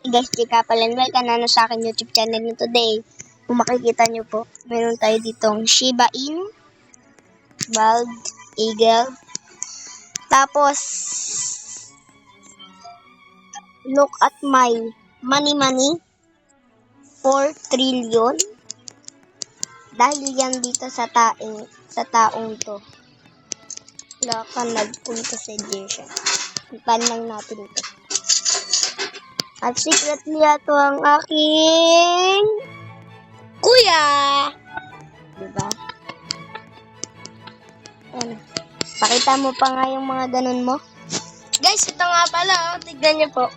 Guys, Chikapalan, welcome na sa akin YouTube channel nyo today. Kung makikita nyo po, meron tayo ditong Shiba Inu, Bald Eagle. Tapos, look at my money, 4 trillion. Dahil yan dito sa taong to. Wala ka nagpunta sa Egyptian. Ipan lang natin ito. At secretly ito ang aking kuya. Diba? Ano? Pakita mo pa nga yung mga ganun mo. Guys, ito nga pala. Oh. Tignan niyo po.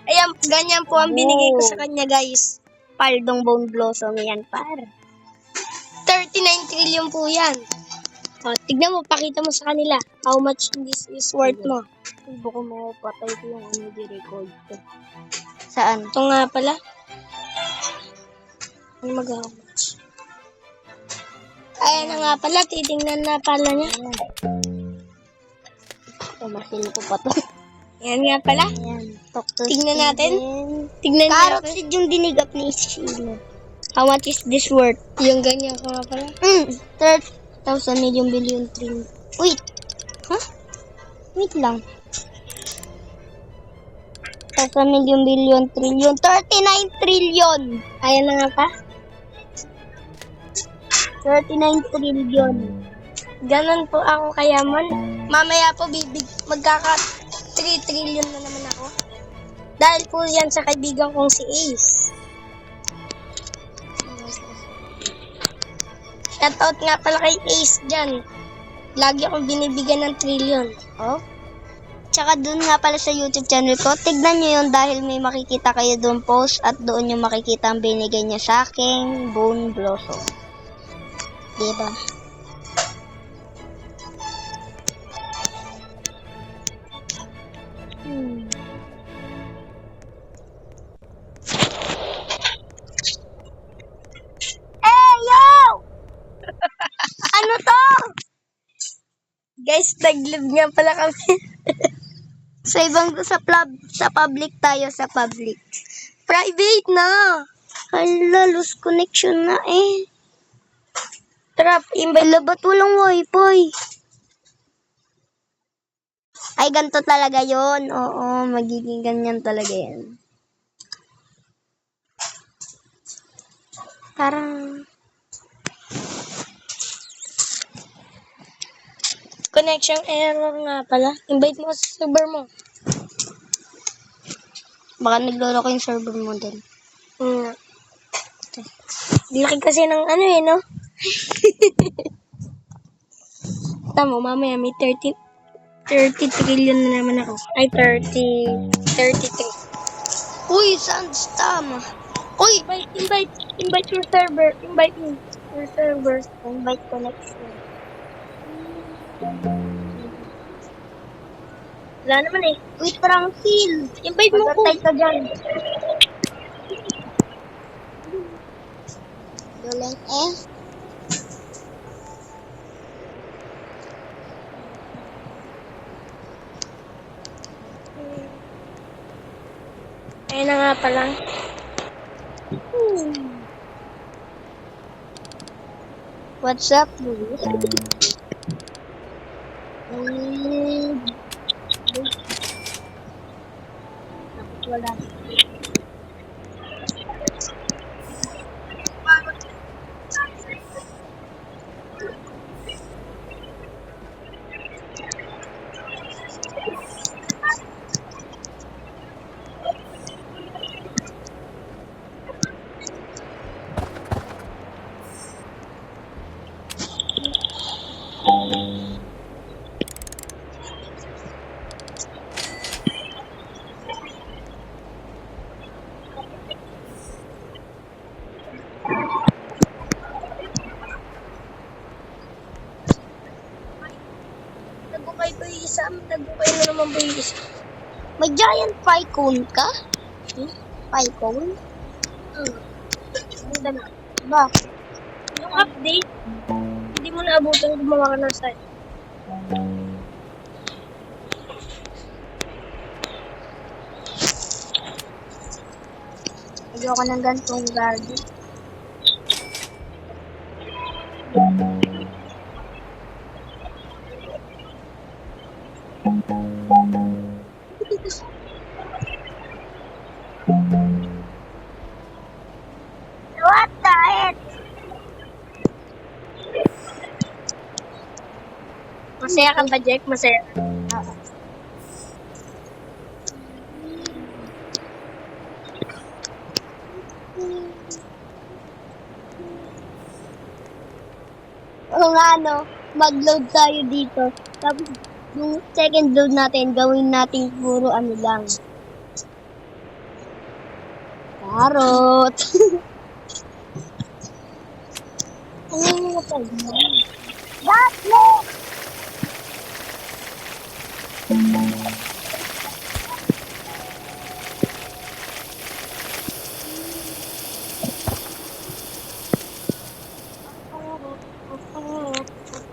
Ayan, ganyan po ang binigay ko sa kanya, guys. Paldong bone blossom yan, par. 39 trillion po yan. Oh, tignan mo, pakita mo sa kanila how much this is worth mo. Ibo ko mapatay ko yung ano di-record ko. Saan? Ito nga pala. Ano mag-how much? Ayan na nga pala, titingnan na pala niya. Tumasin ko pa to. Ayan nga pala. Ayan. Tignan natin. Tignan Carrot natin. seed yung dinigap ni Sheila. How much is this worth? Yung ganyan ko nga pala. 30,000 million billion trillion. Wait. Huh? Wait lang. 1,000 million billion trillion. 39 trillion. Ayan na nga pa. 39 trillion. Ganon po ako kayaman. Mamaya po magkaka 3 trillion na naman ako. Dahil po yan sa kaibigan kong si Ace. Shoutout nga pala kay Ace dyan. Lagi akong binibigyan ng trillion. Oh? Tsaka dun nga pala sa YouTube channel ko, tignan nyo yun dahil may makikita kayo doon post at doon yung makikita ang binigay niya sa aking bone blossom. Diba? Ano to? Guys, nag-live nga pala kami. Sa public tayo, sa public. Private na. Hala, lose connection na eh. Trap, Hala, ba't walang wifi? Ay, ganito talaga yon. Oo, magiging ganyan talaga yan. Parang... connection error nga pala. Invite mo sa server mo. Baka nagloloko yung server mo din. Laki kasi ng ano eh, no? Tama, mamaya may 30 trillion na naman ako. Ay, 33. Uy, sounds tama. Uy, invite your server. Invite me. Your server. Invite connection. Wala naman eh. Uy, Tranquil. Invite mo ko. Magantay ka dyan. Dolen eh. Ayun na nga pala. What's up, Luis? Tapos wala. Nagukay po yung isa. Nagukay na naman po yung isa. May giant pie cone ka? Pie cone? Ganda na. Ba? Yung update, hindi mo naabutan gumawa ka ng site. Ayoko ng gantong garden. What the heck? Masaya ka ba, Jack? Masaya ka? Oo. Oo nga, no? Mag-load tayo dito. Tapos, yung second load natin, gawin natin puro ano lang. Carrot! Ano yung napag mo? Baklo!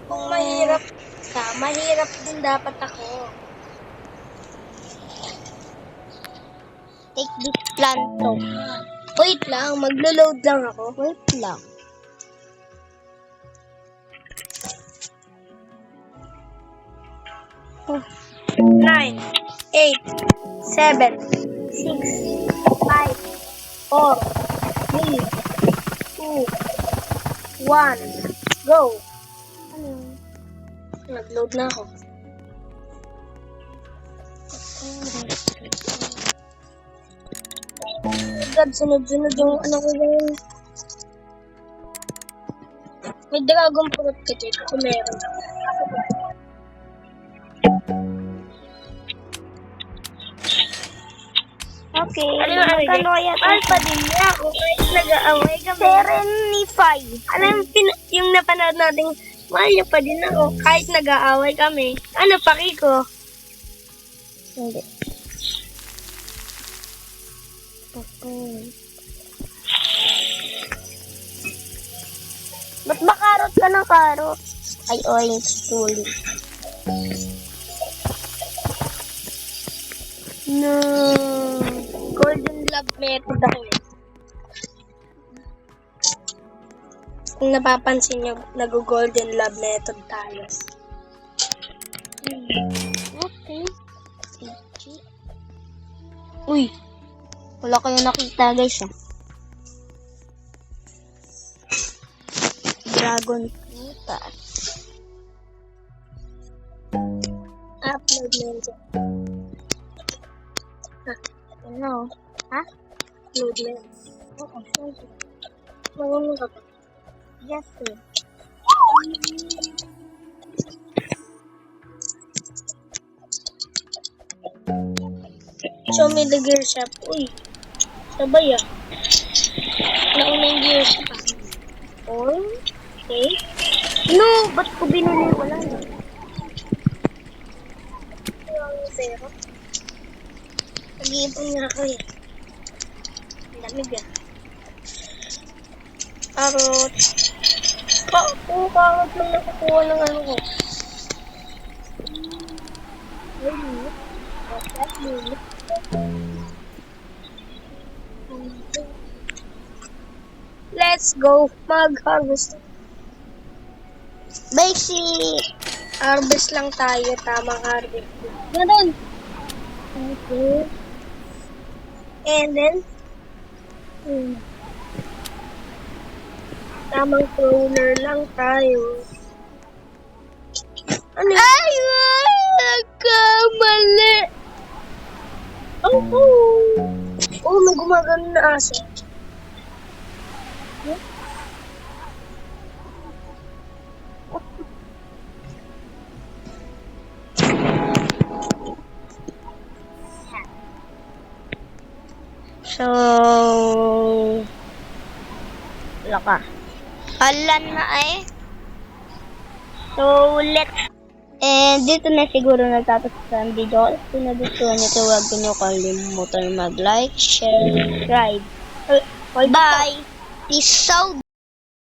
Kung mahirap ka, mahirap din dapat ako. Take this planto. Wait lang, maglo-load lang ako. Wait lang. Oh, 9, 8, 7, 6, 5, 4, 3, 2, 1, go! ano? Nag-load na ako. God, sunod-sunod yung ano ko yun. May dragon fruit ka, Jake. Kung meron. Okay, Ano yung magkano kaya ito? Alpha din niya ako kahit nag-aaway kami. Serenify. Ano yung napanood natin, mahal niya pa din ako kahit nag-aaway kami. Ano pa, Kiko? Hindi. Ba't ba karot ka ng karot? Ay, orange tuli. No. Golden Love method ako eh. Kung napapansin niyo, nag-golden love method tayo. Okay. Uy. Wala kayong nakita, guys, ah. Dragon frutas. Upload na yun dyan. Ano? Ha? Upload na yun. Oo, sige. Marunong ka ba? Yes, sir. Show me the gear shop. Uy, sabay ah. Nauna yung gear shop ah. Okay. No, ba't ko binili? Wala na. Yung zero. Nag-iipon nga ako eh. Ang lamig ah. Karot. Puro karot lang nakukuha ng ano ko. Let's go mag-harvest. Basic. Harvest lang tayo, tamang harvest. Ganun. Okay. And then, tamang crawler lang tayo. Ano? Ay, nagkamali. Oh, may gumagano na aso. So, wala ka. Alan na eh. So, let's. And dito na siguro nagtatapos ang video. Kung nagustuhan nyo ito, huwag nyo kalimutan mag-like, share, subscribe. Bye! Peace out!